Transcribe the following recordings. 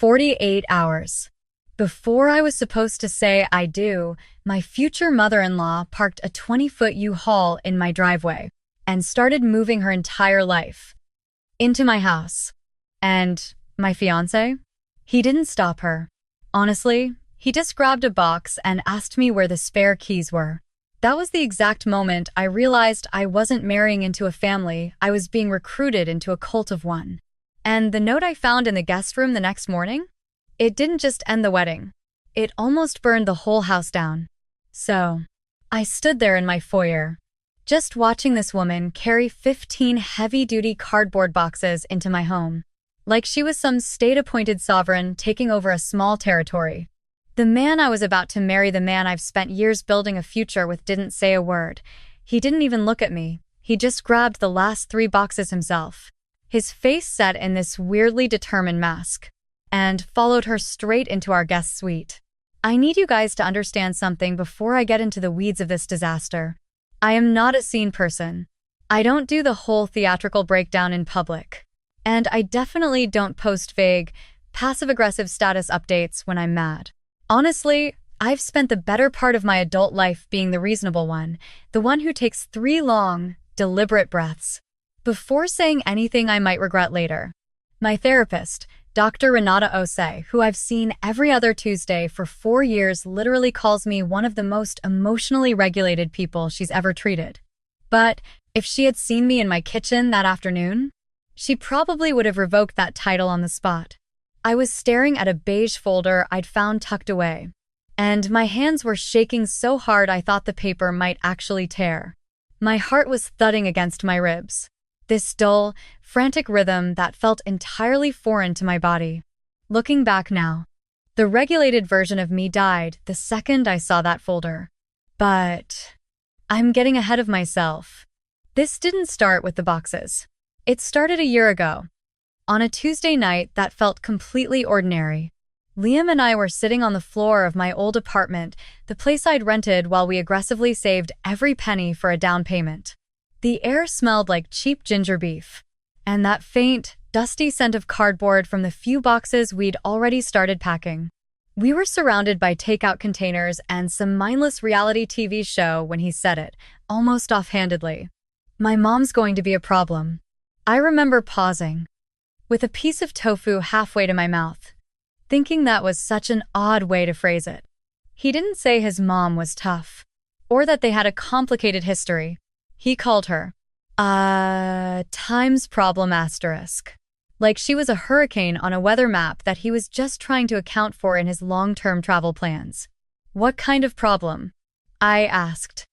48 hours. Before I was supposed to say I do, my future mother-in-law parked a 20-foot U-Haul in my driveway and started moving her entire life into my house. And my fiancé? He didn't stop her. Honestly, he just grabbed a box and asked me where the spare keys were. That was the exact moment I realized I wasn't marrying into a family, I was being recruited into a cult of one. And the note I found in the guest room the next morning? It didn't just end the wedding. It almost burned the whole house down. So, I stood there in my foyer, just watching this woman carry 15 heavy-duty cardboard boxes into my home, like she was some state-appointed sovereign taking over a small territory. The man I was about to marry, the man I've spent years building a future with, didn't say a word. He didn't even look at me. He just grabbed the last 3 boxes himself, his face set in this weirdly determined mask, and followed her straight into our guest suite. I need you guys to understand something before I get into the weeds of this disaster. I am not a scene person. I don't do the whole theatrical breakdown in public. And I definitely don't post vague, passive-aggressive status updates when I'm mad. Honestly, I've spent the better part of my adult life being the reasonable one, the one who takes 3 long, deliberate breaths before saying anything I might regret later. My therapist, Dr. Renata Ose, who I've seen every other Tuesday for 4 years, literally calls me one of the most emotionally regulated people she's ever treated. But if she had seen me in my kitchen that afternoon, she probably would have revoked that title on the spot. I was staring at a beige folder I'd found tucked away, and my hands were shaking so hard I thought the paper might actually tear. My heart was thudding against my ribs, this dull, frantic rhythm that felt entirely foreign to my body. Looking back now, the regulated version of me died the second I saw that folder. But I'm getting ahead of myself. This didn't start with the boxes. It started a year ago, on a Tuesday night that felt completely ordinary. Liam and I were sitting on the floor of my old apartment, the place I'd rented while we aggressively saved every penny for a down payment. The air smelled like cheap ginger beef, and that faint, dusty scent of cardboard from the few boxes we'd already started packing. We were surrounded by takeout containers and some mindless reality TV show when he said it, almost offhandedly. My mom's going to be a problem. I remember pausing, with a piece of tofu halfway to my mouth, thinking that was such an odd way to phrase it. He didn't say his mom was tough, or that they had a complicated history. He called her, times problem asterisk. Like she was a hurricane on a weather map that he was just trying to account for in his long-term travel plans. What kind of problem? I asked,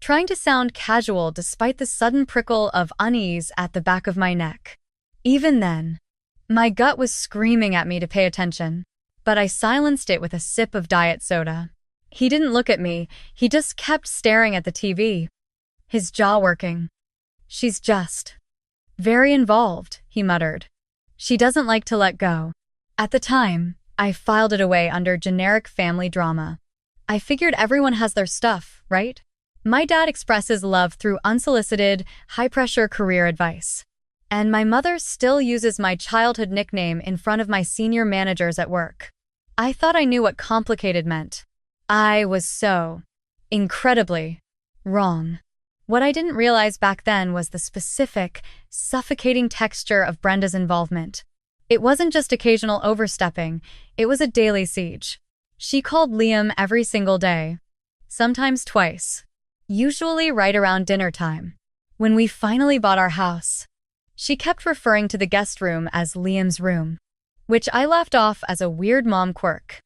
trying to sound casual despite the sudden prickle of unease at the back of my neck. Even then, my gut was screaming at me to pay attention, but I silenced it with a sip of diet soda. He didn't look at me, he just kept staring at the TV, his jaw working. She's just very involved, he muttered. She doesn't like to let go. At the time, I filed it away under generic family drama. I figured everyone has their stuff, right? My dad expresses love through unsolicited, high-pressure career advice. And my mother still uses my childhood nickname in front of my senior managers at work. I thought I knew what complicated meant. I was so incredibly wrong. What I didn't realize back then was the specific, suffocating texture of Brenda's involvement. It wasn't just occasional overstepping, it was a daily siege. She called Liam every single day, sometimes twice, usually right around dinner time. When we finally bought our house, she kept referring to the guest room as Liam's room, which I laughed off as a weird mom quirk.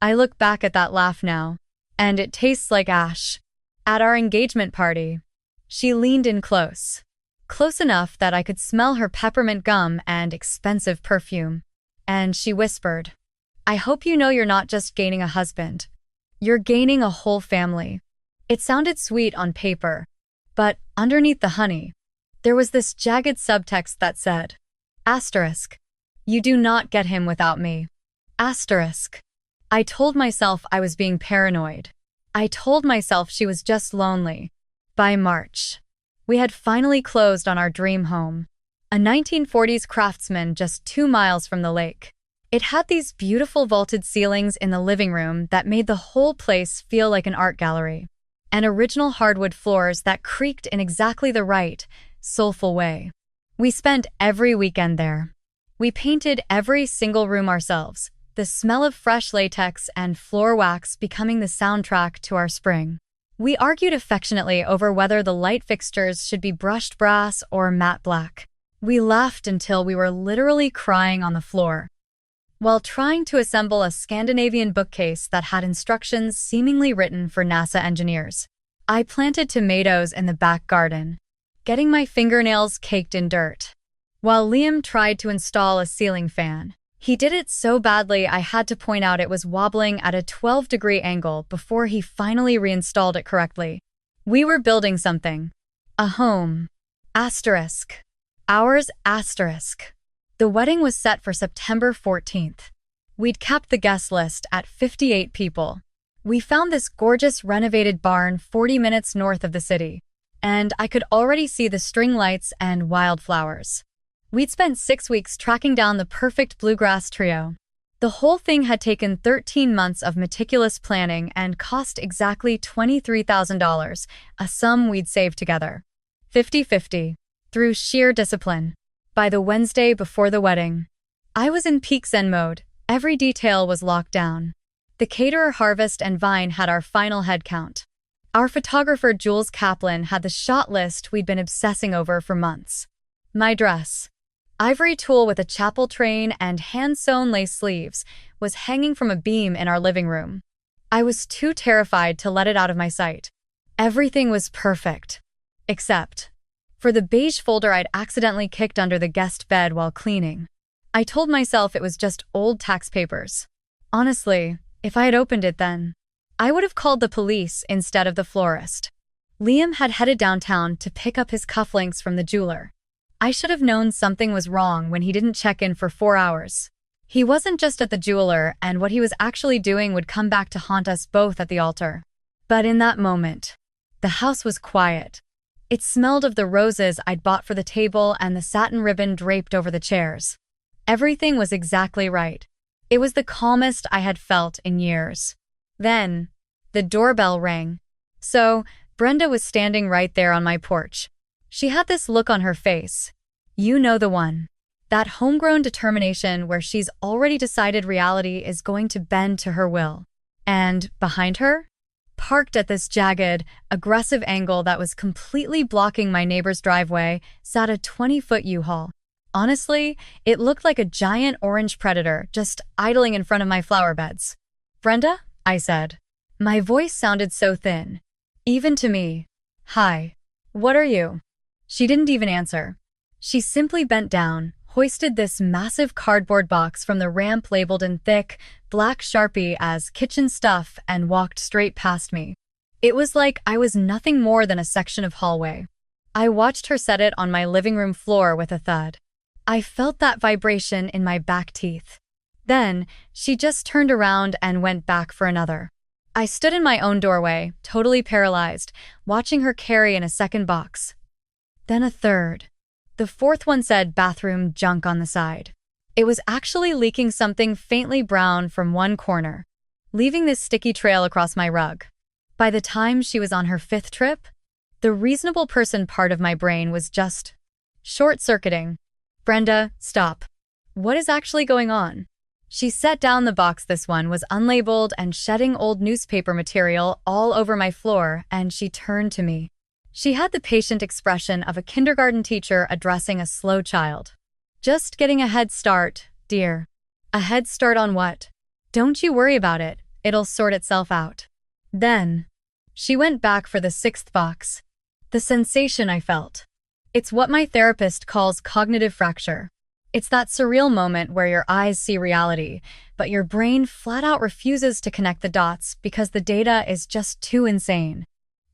I look back at that laugh now, and it tastes like ash. At our engagement party, she leaned in close enough that I could smell her peppermint gum and expensive perfume, and she whispered, "I hope you know you're not just gaining a husband. You're gaining a whole family." It sounded sweet on paper, but underneath the honey, there was this jagged subtext that said, asterisk, "You do not get him without me." Asterisk. I told myself I was being paranoid. I told myself she was just lonely. By March, we had finally closed on our dream home, a 1940s craftsman just 2 miles from the lake. It had these beautiful vaulted ceilings in the living room that made the whole place feel like an art gallery, and original hardwood floors that creaked in exactly the right, soulful way. We spent every weekend there. We painted every single room ourselves, the smell of fresh latex and floor wax becoming the soundtrack to our spring. We argued affectionately over whether the light fixtures should be brushed brass or matte black. We laughed until we were literally crying on the floor, while trying to assemble a Scandinavian bookcase that had instructions seemingly written for NASA engineers. I planted tomatoes in the back garden, getting my fingernails caked in dirt, while Liam tried to install a ceiling fan. He did it so badly I had to point out it was wobbling at a 12-degree angle before he finally reinstalled it correctly. We were building something. A home. Asterisk. Ours asterisk. The wedding was set for September 14th. We'd capped the guest list at 58 people. We found this gorgeous renovated barn 40 minutes north of the city, and I could already see the string lights and wildflowers. We'd spent 6 weeks tracking down the perfect bluegrass trio. The whole thing had taken 13 months of meticulous planning and cost exactly $23,000, a sum we'd saved together. 50-50. Through sheer discipline. By the Wednesday before the wedding, I was in peak zen mode. Every detail was locked down. The caterer Harvest and Vine had our final head count. Our photographer Jules Kaplan had the shot list we'd been obsessing over for months. My dress, ivory tulle with a chapel train and hand-sewn lace sleeves, was hanging from a beam in our living room. I was too terrified to let it out of my sight. Everything was perfect. Except for the beige folder I'd accidentally kicked under the guest bed while cleaning. I told myself it was just old tax papers. Honestly, if I had opened it then, I would have called the police instead of the florist. Liam had headed downtown to pick up his cufflinks from the jeweler. I should have known something was wrong when he didn't check in for 4 hours. He wasn't just at the jeweler, and what he was actually doing would come back to haunt us both at the altar. But in that moment, the house was quiet. It smelled of the roses I'd bought for the table and the satin ribbon draped over the chairs. Everything was exactly right. It was the calmest I had felt in years. Then, the doorbell rang. So, Brenda was standing right there on my porch. She had this look on her face. You know the one. That homegrown determination where she's already decided reality is going to bend to her will. And behind her, parked at this jagged, aggressive angle that was completely blocking my neighbor's driveway, sat a 20-foot U-Haul. Honestly, it looked like a giant orange predator just idling in front of my flower beds. Brenda? I said. My voice sounded so thin. Even to me. Hi. What are you? She didn't even answer. She simply bent down, hoisted this massive cardboard box from the ramp labeled in thick, black Sharpie as kitchen stuff and walked straight past me. It was like I was nothing more than a section of hallway. I watched her set it on my living room floor with a thud. I felt that vibration in my back teeth. Then, she just turned around and went back for another. I stood in my own doorway, totally paralyzed, watching her carry in a second box. Then a third. The fourth one said bathroom junk on the side. It was actually leaking something faintly brown from one corner, leaving this sticky trail across my rug. By the time she was on her 5th trip, the reasonable person part of my brain was just short-circuiting. Brenda, stop. What is actually going on? She set down the box. This one was unlabeled and shedding old newspaper material all over my floor, and she turned to me. She had the patient expression of a kindergarten teacher addressing a slow child. Just getting a head start, dear. A head start on what? Don't you worry about it. It'll sort itself out. Then, she went back for the 6th box. The sensation I felt. It's what my therapist calls cognitive fracture. It's that surreal moment where your eyes see reality, but your brain flat out refuses to connect the dots because the data is just too insane.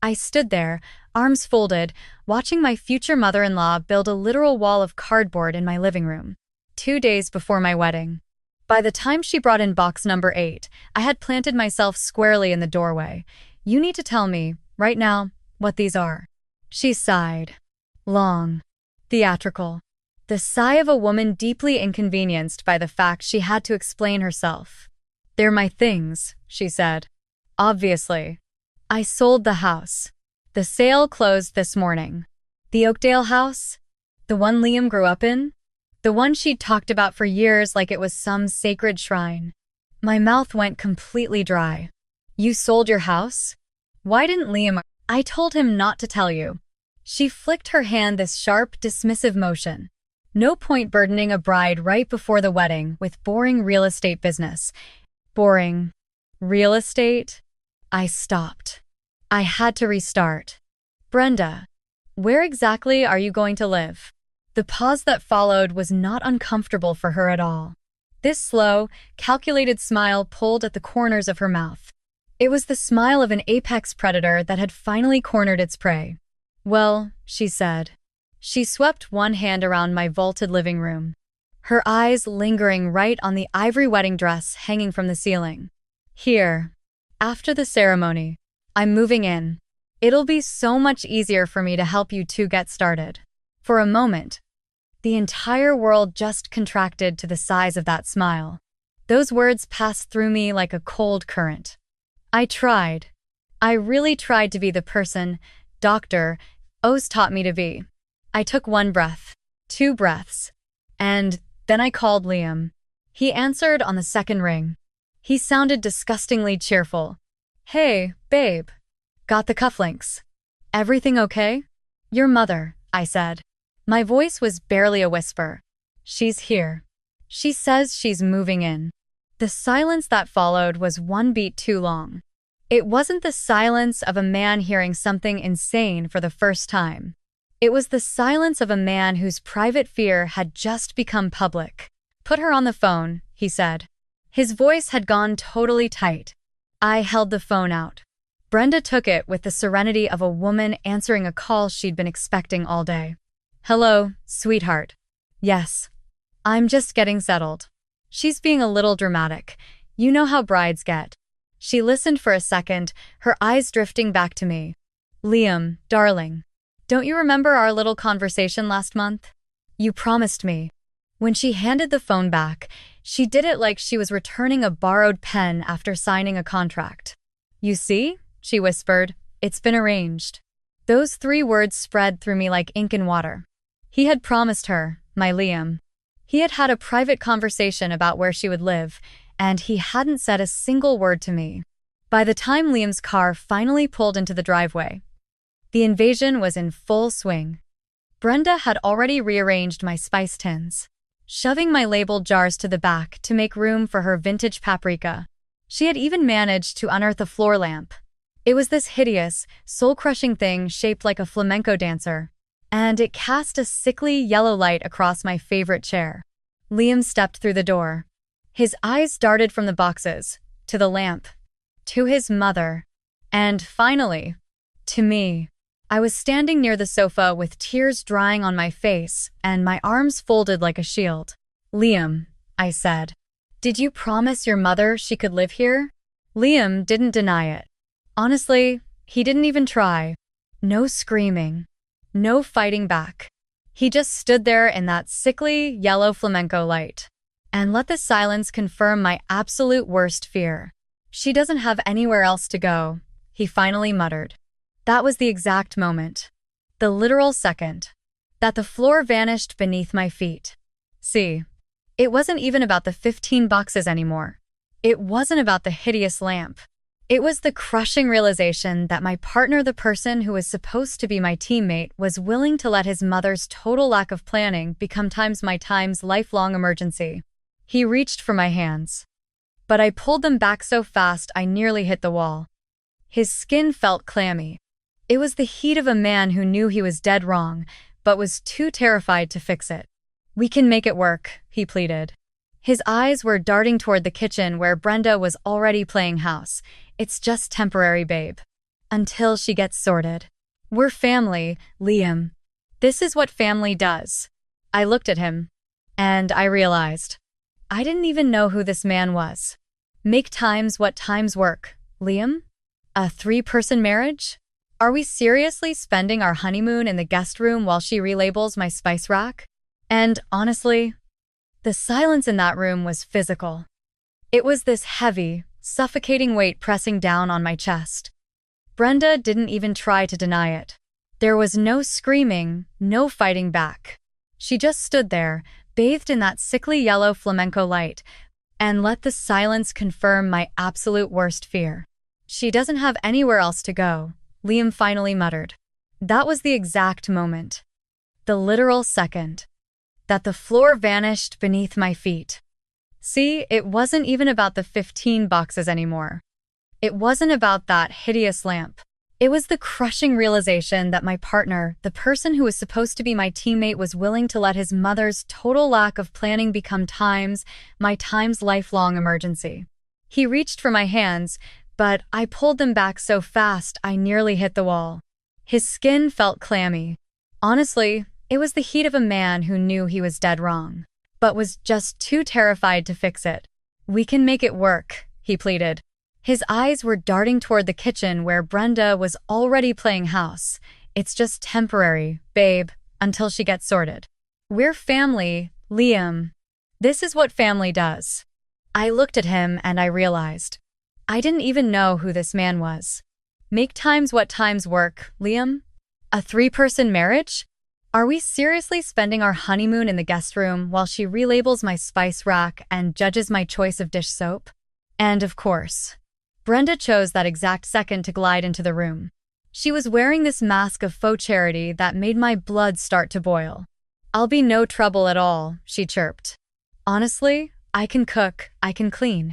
I stood there, arms folded, watching my future mother-in-law build a literal wall of cardboard in my living room. 2 days before my wedding. By the time she brought in box number 8, I had planted myself squarely in the doorway. You need to tell me, right now, what these are. She sighed. Long. Theatrical. The sigh of a woman deeply inconvenienced by the fact she had to explain herself. "They're my things," she said. "Obviously. I sold the house. The sale closed this morning. The Oakdale house? The one Liam grew up in? The one she'd talked about for years like it was some sacred shrine." My mouth went completely dry. "You sold your house? Why didn't Liam—" "I told him not to tell you." She flicked her hand this sharp, dismissive motion. No point burdening a bride right before the wedding with boring real estate business. Boring real estate? I stopped. I had to restart. "Brenda, where exactly are you going to live?" The pause that followed was not uncomfortable for her at all. This slow, calculated smile pulled at the corners of her mouth. It was the smile of an apex predator that had finally cornered its prey. "Well," she said. She swept one hand around my vaulted living room, her eyes lingering right on the ivory wedding dress hanging from the ceiling. "Here. After the ceremony, I'm moving in. It'll be so much easier for me to help you two get started." For a moment, the entire world just contracted to the size of that smile. Those words passed through me like a cold current. I tried. I really tried to be the person Dr. O's taught me to be. I took one breath, 2 breaths, and then I called Liam. He answered on the second ring. He sounded disgustingly cheerful. "Hey, babe. Got the cufflinks. Everything okay?" "Your mother," I said. My voice was barely a whisper. "She's here. She says she's moving in." The silence that followed was one beat too long. It wasn't the silence of a man hearing something insane for the first time. It was the silence of a man whose private fear had just become public. "Put her on the phone," he said. His voice had gone totally tight. I held the phone out. Brenda took it with the serenity of a woman answering a call she'd been expecting all day. "Hello, sweetheart." "Yes. I'm just getting settled." She's being a little dramatic. You know how brides get. She listened for a second, her eyes drifting back to me. "Liam, darling. Don't you remember our little conversation last month? You promised me." When she handed the phone back, she did it like she was returning a borrowed pen after signing a contract. "You see?" she whispered. "It's been arranged." Those 3 words spread through me like ink in water. He had promised her, my Liam. He had had a private conversation about where she would live, and he hadn't said a single word to me. By the time Liam's car finally pulled into the driveway, the invasion was in full swing. Brenda had already rearranged my spice tins, shoving my labeled jars to the back to make room for her vintage paprika. She had even managed to unearth a floor lamp. It was this hideous, soul-crushing thing shaped like a flamenco dancer, and it cast a sickly yellow light across my favorite chair. Liam stepped through the door. His eyes darted from the boxes, to the lamp, to his mother, and finally, to me. I was standing near the sofa with tears drying on my face and my arms folded like a shield. "Liam," I said, "did you promise your mother she could live here?" Liam didn't deny it. Honestly, he didn't even try. No screaming. No fighting back. He just stood there in that sickly, yellow flamenco light and let the silence confirm my absolute worst fear. "She doesn't have anywhere else to go," he finally muttered. That was the exact moment, the literal second, that the floor vanished beneath my feet. See, it wasn't even about the 15 boxes anymore. It wasn't about the hideous lamp. It was the crushing realization that my partner, the person who was supposed to be my teammate, was willing to let his mother's total lack of planning become my lifelong emergency. He reached for my hands, but I pulled them back so fast I nearly hit the wall. His skin felt clammy. It was the heat of a man who knew he was dead wrong, but was too terrified to fix it. "We can make it work," he pleaded. His eyes were darting toward the kitchen where Brenda was already playing house. "It's just temporary, babe. Until she gets sorted. We're family, Liam. This is what family does." I looked at him, and I realized I didn't even know who this man was. Make times what times work, Liam? A 3-person marriage? Are we seriously spending our honeymoon in the guest room while she relabels my spice rack? And honestly, the silence in that room was physical. It was this heavy, suffocating weight pressing down on my chest. Brenda didn't even try to deny it. There was no screaming, no fighting back. She just stood there, bathed in that sickly yellow flamenco light, and let the silence confirm my absolute worst fear. She doesn't have anywhere else to go, Liam finally muttered. That was the exact moment. The literal second. That the floor vanished beneath my feet. See, it wasn't even about the 15 boxes anymore. It wasn't about that hideous lamp. It was the crushing realization that my partner, the person who was supposed to be my teammate, was willing to let his mother's total lack of planning become my time's lifelong emergency. He reached for my hands, but I pulled them back so fast I nearly hit the wall. His skin felt clammy. Honestly, it was the heat of a man who knew he was dead wrong, but was just too terrified to fix it. "We can make it work," he pleaded. His eyes were darting toward the kitchen where Brenda was already playing house. "It's just temporary, babe, until she gets sorted. We're family, Liam. This is what family does." I looked at him and I realized. I didn't even know who this man was. Make times what times work, Liam? A 3-person marriage? Are we seriously spending our honeymoon in the guest room while she relabels my spice rack and judges my choice of dish soap? And of course, Brenda chose that exact second to glide into the room. She was wearing this mask of faux charity that made my blood start to boil. "I'll be no trouble at all," she chirped. "Honestly, I can cook, I can clean.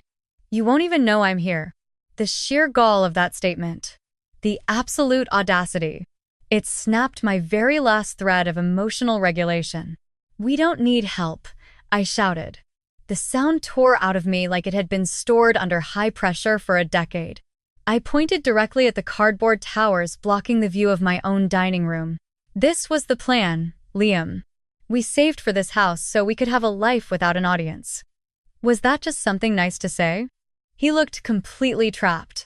You won't even know I'm here." The sheer gall of that statement. The absolute audacity. It snapped my very last thread of emotional regulation. "We don't need help," I shouted. The sound tore out of me like it had been stored under high pressure for a decade. I pointed directly at the cardboard towers blocking the view of my own dining room. "This was the plan, Liam. We saved for this house so we could have a life without an audience." Was that just something nice to say? He looked completely trapped.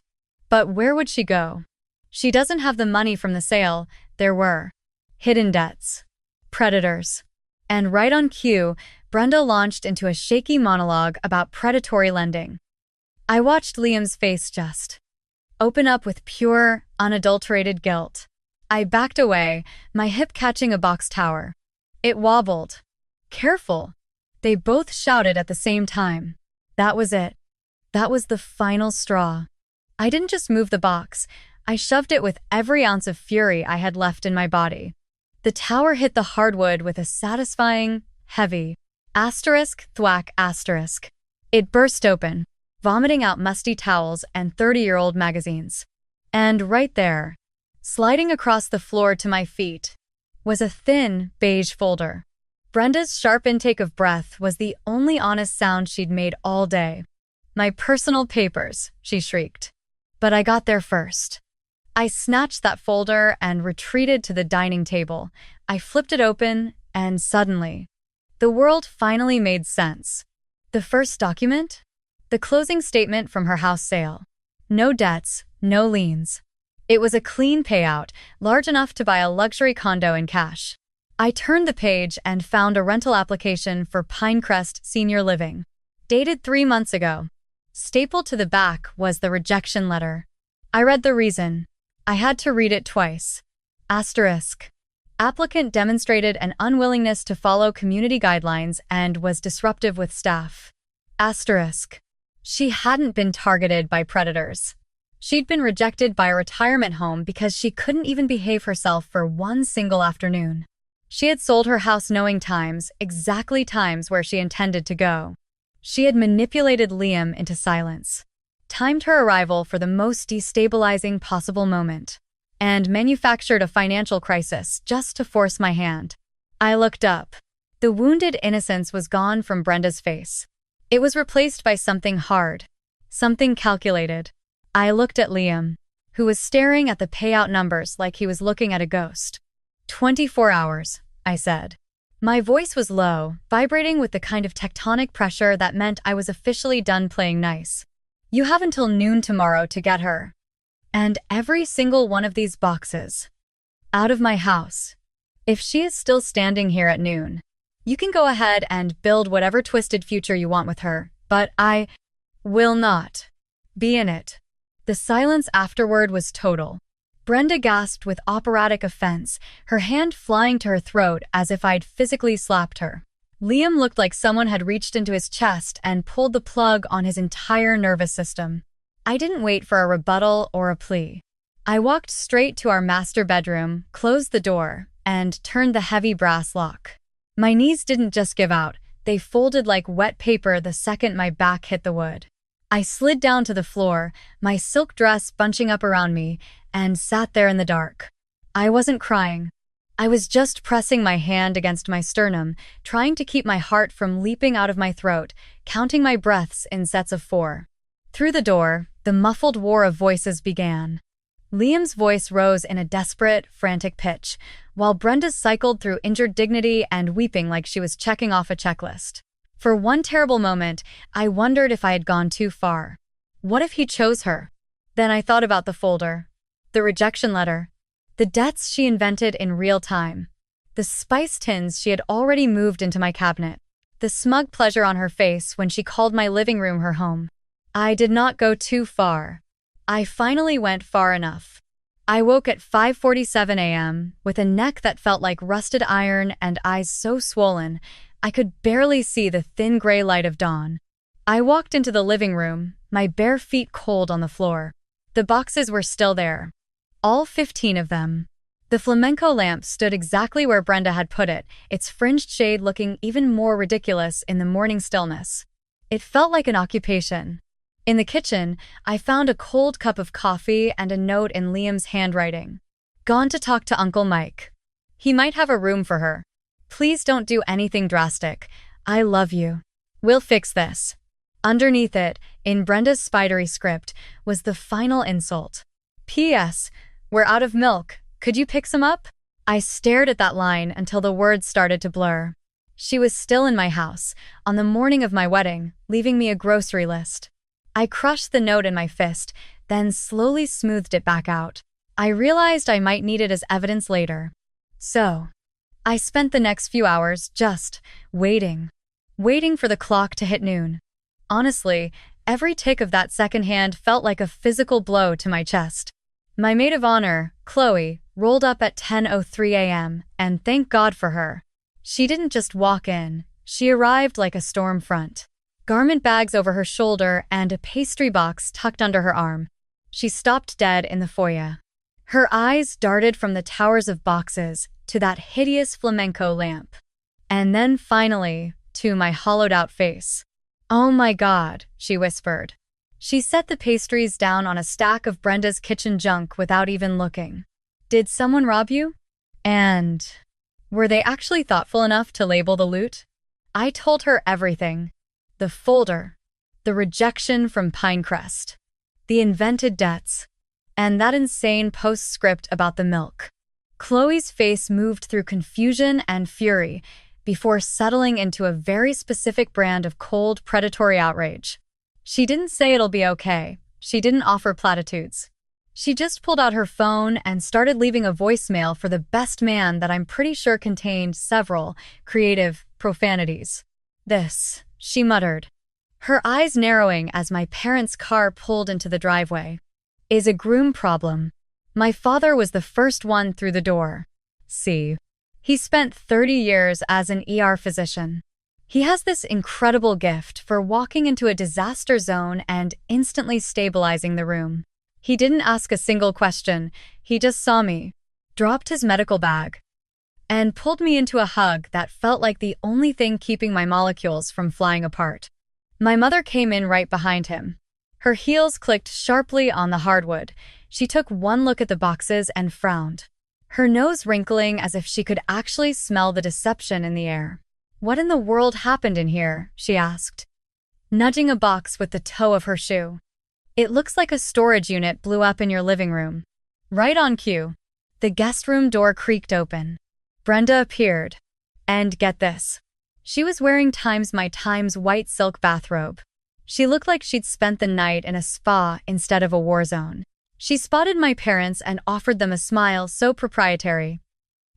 But where would she go? She doesn't have the money from the sale. There were hidden debts, predators. And right on cue, Brenda launched into a shaky monologue about predatory lending. I watched Liam's face just open up with pure, unadulterated guilt. I backed away, my hip catching a box tower. It wobbled. "Careful!" They both shouted at the same time. That was it. That was the final straw. I didn't just move the box. I shoved it with every ounce of fury I had left in my body. The tower hit the hardwood with a satisfying, heavy thwack asterisk. It burst open, vomiting out musty towels and 30-year-old magazines. And right there, sliding across the floor to my feet, was a thin, beige folder. Brenda's sharp intake of breath was the only honest sound she'd made all day. "My personal papers," she shrieked. But I got there first. I snatched that folder and retreated to the dining table. I flipped it open, and suddenly, the world finally made sense. The first document? The closing statement from her house sale. No debts, no liens. It was a clean payout, large enough to buy a luxury condo in cash. I turned the page and found a rental application for Pinecrest Senior Living, dated 3 months ago. Stapled to the back was the rejection letter. I read the reason. I had to read it twice. Asterisk. Applicant demonstrated an unwillingness to follow community guidelines and was disruptive with staff. Asterisk. She hadn't been targeted by predators. She'd been rejected by a retirement home because she couldn't even behave herself for one single afternoon. She had sold her house knowing exactly times where she intended to go. She had manipulated Liam into silence, timed her arrival for the most destabilizing possible moment, and manufactured a financial crisis just to force my hand. I looked up. The wounded innocence was gone from Brenda's face. It was replaced by something hard, something calculated. I looked at Liam, who was staring at the payout numbers like he was looking at a ghost. 24 hours, I said. My voice was low, vibrating with the kind of tectonic pressure that meant I was officially done playing nice. "You have until noon tomorrow to get her. And every single one of these boxes. Out of my house. If she is still standing here at noon, You can go ahead and build whatever twisted future you want with her, but I will not be in it." The silence afterward was total. Brenda gasped with operatic offense, her hand flying to her throat as if I'd physically slapped her. Liam looked like someone had reached into his chest and pulled the plug on his entire nervous system. I didn't wait for a rebuttal or a plea. I walked straight to our master bedroom, closed the door, and turned the heavy brass lock. My knees didn't just give out, they folded like wet paper the second my back hit the wood. I slid down to the floor, my silk dress bunching up around me, and sat there in the dark. I wasn't crying. I was just pressing my hand against my sternum, trying to keep my heart from leaping out of my throat, counting my breaths in sets of 4. Through the door, the muffled war of voices began. Liam's voice rose in a desperate, frantic pitch, while Brenda cycled through injured dignity and weeping like she was checking off a checklist. For one terrible moment, I wondered if I had gone too far. What if he chose her? Then I thought about the folder, the rejection letter, the debts she invented in real time, the spice tins she had already moved into my cabinet, the smug pleasure on her face when she called my living room her home. I did not go too far. I finally went far enough. I woke at 5:47 a.m. with a neck that felt like rusted iron and eyes so swollen, I could barely see the thin gray light of dawn. I walked into the living room, my bare feet cold on the floor. The boxes were still there. All 15 of them. The flamenco lamp stood exactly where Brenda had put it, its fringed shade looking even more ridiculous in the morning stillness. It felt like an occupation. In the kitchen, I found a cold cup of coffee and a note in Liam's handwriting. "Gone to talk to Uncle Mike. He might have a room for her. Please don't do anything drastic. I love you. We'll fix this." Underneath it, in Brenda's spidery script, was the final insult. "P.S. We're out of milk. Could you pick some up?" I stared at that line until the words started to blur. She was still in my house, on the morning of my wedding, leaving me a grocery list. I crushed the note in my fist, then slowly smoothed it back out. I realized I might need it as evidence later. So, I spent the next few hours just waiting for the clock to hit noon. Honestly, every tick of that second hand felt like a physical blow to my chest. My maid of honor, Chloe, rolled up at 10:03 a.m., and thank God for her. She didn't just walk in, she arrived like a storm front. Garment bags over her shoulder and a pastry box tucked under her arm. She stopped dead in the foyer. Her eyes darted from the towers of boxes to that hideous flamenco lamp. And then finally, to my hollowed-out face. "Oh my God," she whispered. She set the pastries down on a stack of Brenda's kitchen junk without even looking. "Did someone rob you? And were they actually thoughtful enough to label the loot?" I told her everything. The folder, the rejection from Pinecrest, the invented debts, and that insane postscript about the milk. Chloe's face moved through confusion and fury before settling into a very specific brand of cold, predatory outrage. She didn't say it'll be okay. She didn't offer platitudes. She just pulled out her phone and started leaving a voicemail for the best man that I'm pretty sure contained several creative profanities. "This," she muttered, her eyes narrowing as my parents' car pulled into the driveway, "is a groom problem. My father was the first one through the door. See, he spent 30 years as an ER physician. He has this incredible gift for walking into a disaster zone and instantly stabilizing the room. He didn't ask a single question. He just saw me, dropped his medical bag, and pulled me into a hug that felt like the only thing keeping my molecules from flying apart." My mother came in right behind him. Her heels clicked sharply on the hardwood. She took one look at the boxes and frowned, her nose wrinkling as if she could actually smell the deception in the air. "What in the world happened in here?" she asked, nudging a box with the toe of her shoe. "It looks like a storage unit blew up in your living room." Right on cue, the guest room door creaked open. Brenda appeared. And get this. She was wearing Times white silk bathrobe. She looked like she'd spent the night in a spa instead of a war zone. She spotted my parents and offered them a smile so proprietary,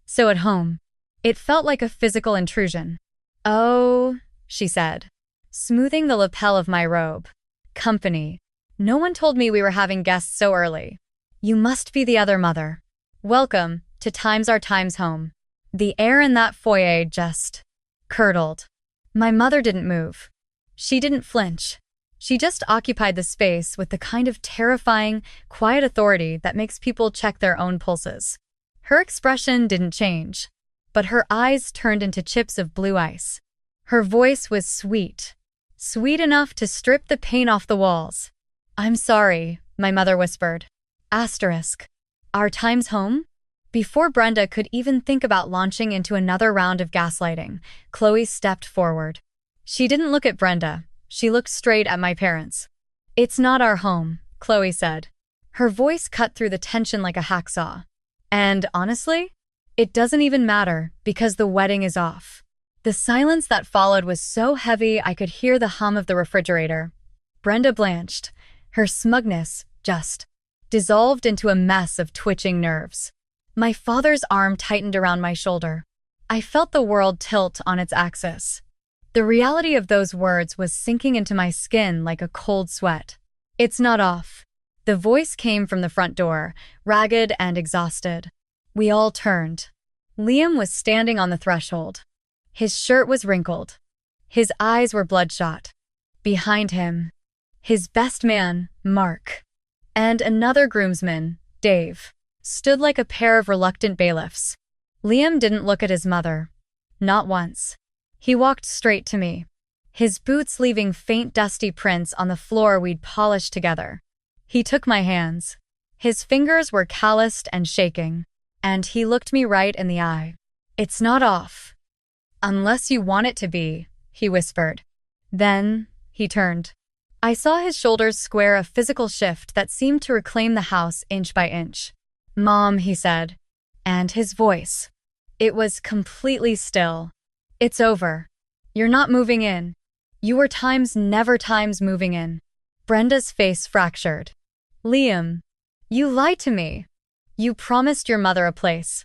so at home. It felt like a physical intrusion. Oh, she said, smoothing the lapel of my robe. Company. No one told me we were having guests so early. You must be the other mother. Welcome to Times Our Times home. The air in that foyer just curdled. My mother didn't move. She didn't flinch. She just occupied the space with the kind of terrifying, quiet authority that makes people check their own pulses. Her expression didn't change, but her eyes turned into chips of blue ice. Her voice was sweet, sweet enough to strip the paint off the walls. I'm sorry, my mother whispered. Asterisk. Our time's home? Before Brenda could even think about launching into another round of gaslighting, Chloe stepped forward. She didn't look at Brenda. She looked straight at my parents. It's not our home, Chloe said. Her voice cut through the tension like a hacksaw. And honestly, it doesn't even matter because the wedding is off. The silence that followed was so heavy I could hear the hum of the refrigerator. Brenda blanched. Her smugness just dissolved into a mess of twitching nerves. My father's arm tightened around my shoulder. I felt the world tilt on its axis. The reality of those words was sinking into my skin like a cold sweat. It's not off. The voice came from the front door, ragged and exhausted. We all turned. Liam was standing on the threshold. His shirt was wrinkled. His eyes were bloodshot. Behind him, his best man, Mark, and another groomsman, Dave, stood like a pair of reluctant bailiffs. Liam didn't look at his mother. Not once. He walked straight to me, his boots leaving faint dusty prints on the floor we'd polished together. He took my hands. His fingers were calloused and shaking, and he looked me right in the eye. It's not off. Unless you want it to be, he whispered. Then, he turned. I saw his shoulders square a physical shift that seemed to reclaim the house inch by inch. Mom, he said. And his voice. It was completely still. It's over. You're not moving in. You were never moving in. Brenda's face fractured. Liam, you lied to me. You promised your mother a place.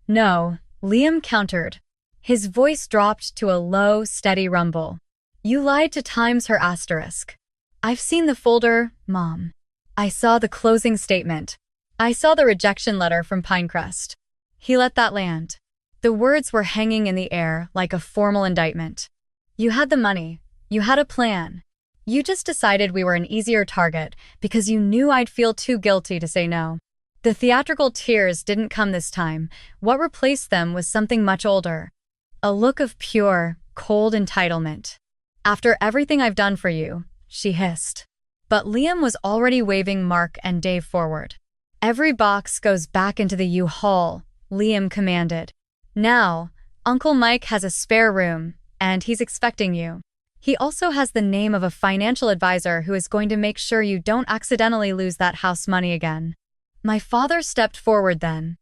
No, Liam countered. His voice dropped to a low, steady rumble. You lied to times her asterisk. I've seen the folder, Mom. I saw the closing statement. I saw the rejection letter from Pinecrest. He let that land. The words were hanging in the air like a formal indictment. You had the money. You had a plan. You just decided we were an easier target because you knew I'd feel too guilty to say no. The theatrical tears didn't come this time. What replaced them was something much older. A look of pure, cold entitlement. After everything I've done for you, she hissed. But Liam was already waving Mark and Dave forward. Every box goes back into the U-Haul, Liam commanded. Now, Uncle Mike has a spare room, and he's expecting you. He also has the name of a financial advisor who is going to make sure you don't accidentally lose that house money again. My father stepped forward then.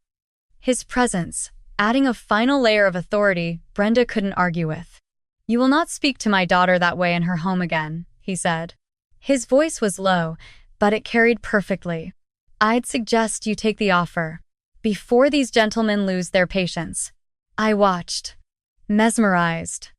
His presence, adding a final layer of authority Brenda couldn't argue with. You will not speak to my daughter that way in her home again, he said. His voice was low, but it carried perfectly. I'd suggest you take the offer, before these gentlemen lose their patience. I watched, mesmerized,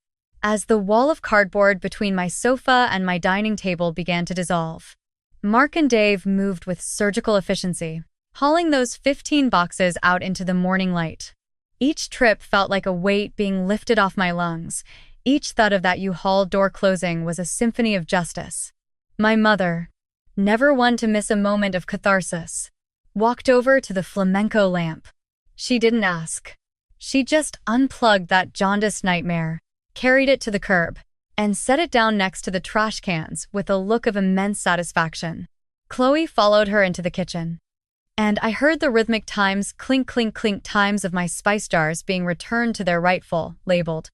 as the wall of cardboard between my sofa and my dining table began to dissolve. Mark and Dave moved with surgical efficiency, hauling those 15 boxes out into the morning light. Each trip felt like a weight being lifted off my lungs. Each thud of that U-Haul door closing was a symphony of justice. My mother, never one to miss a moment of catharsis, walked over to the flamenco lamp. She didn't ask. She just unplugged that jaundiced nightmare, carried it to the curb, and set it down next to the trash cans with a look of immense satisfaction. Chloe followed her into the kitchen, and I heard the rhythmic times, clink, clink, clink times of my spice jars being returned to their rightful, labeled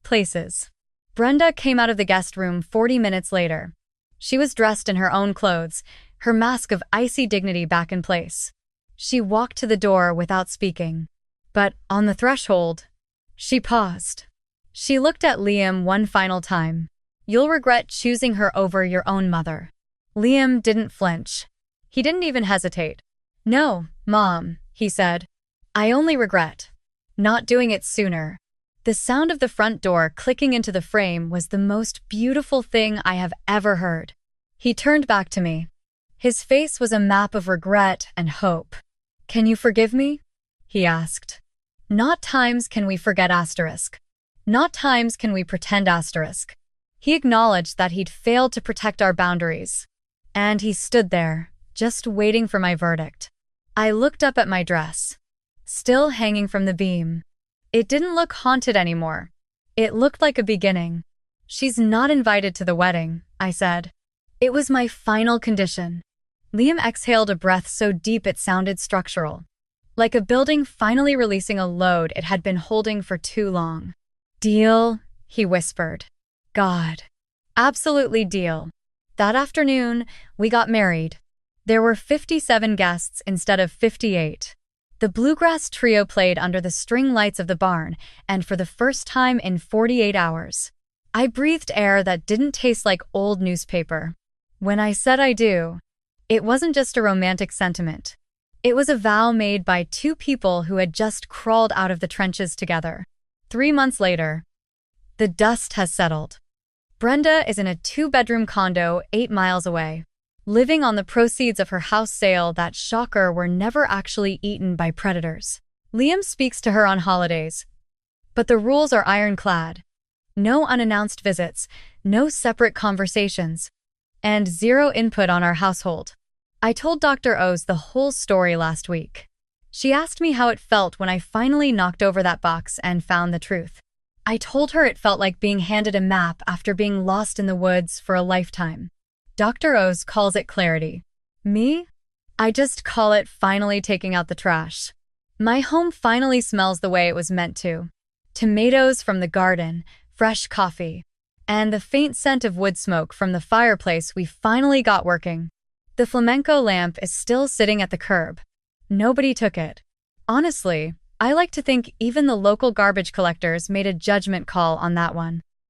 places. Brenda came out of the guest room 40 minutes later. She was dressed in her own clothes, her mask of icy dignity back in place. She walked to the door without speaking. But on the threshold, she paused. She looked at Liam one final time. You'll regret choosing her over your own mother. Liam didn't flinch. He didn't even hesitate. No, Mom, he said. I only regret not doing it sooner. The sound of the front door clicking into the frame was the most beautiful thing I have ever heard. He turned back to me. His face was a map of regret and hope. "Can you forgive me?" he asked. "Not times can we forget asterisk. Not times can we pretend asterisk." He acknowledged that he'd failed to protect our boundaries. And he stood there, just waiting for my verdict. I looked up at my dress, still hanging from the beam. It didn't look haunted anymore. It looked like a beginning. "She's not invited to the wedding," I said. It was my final condition. Liam exhaled a breath so deep it sounded structural, like a building finally releasing a load it had been holding for too long. "Deal," he whispered. "God. Absolutely deal." That afternoon, we got married. There were 57 guests instead of 58. The bluegrass trio played under the string lights of the barn, and for the first time in 48 hours, I breathed air that didn't taste like old newspaper. When I said I do, it wasn't just a romantic sentiment. It was a vow made by two people who had just crawled out of the trenches together. 3 months later, the dust has settled. Brenda is in a 2-bedroom condo 8 miles away, living on the proceeds of her house sale that, shocker, were never actually eaten by predators. Liam speaks to her on holidays, but the rules are ironclad. No unannounced visits, no separate conversations, and zero input on our household. I told Dr. O's the whole story last week. She asked me how it felt when I finally knocked over that box and found the truth. I told her it felt like being handed a map after being lost in the woods for a lifetime. Dr. O's calls it clarity. Me? I just call it finally taking out the trash. My home finally smells the way it was meant to. Tomatoes from the garden, fresh coffee, and the faint scent of wood smoke from the fireplace we finally got working. The Flamenco lamp is still sitting at the curb. Nobody took it. Honestly, I like to think even the local garbage collectors made a judgment call on that one.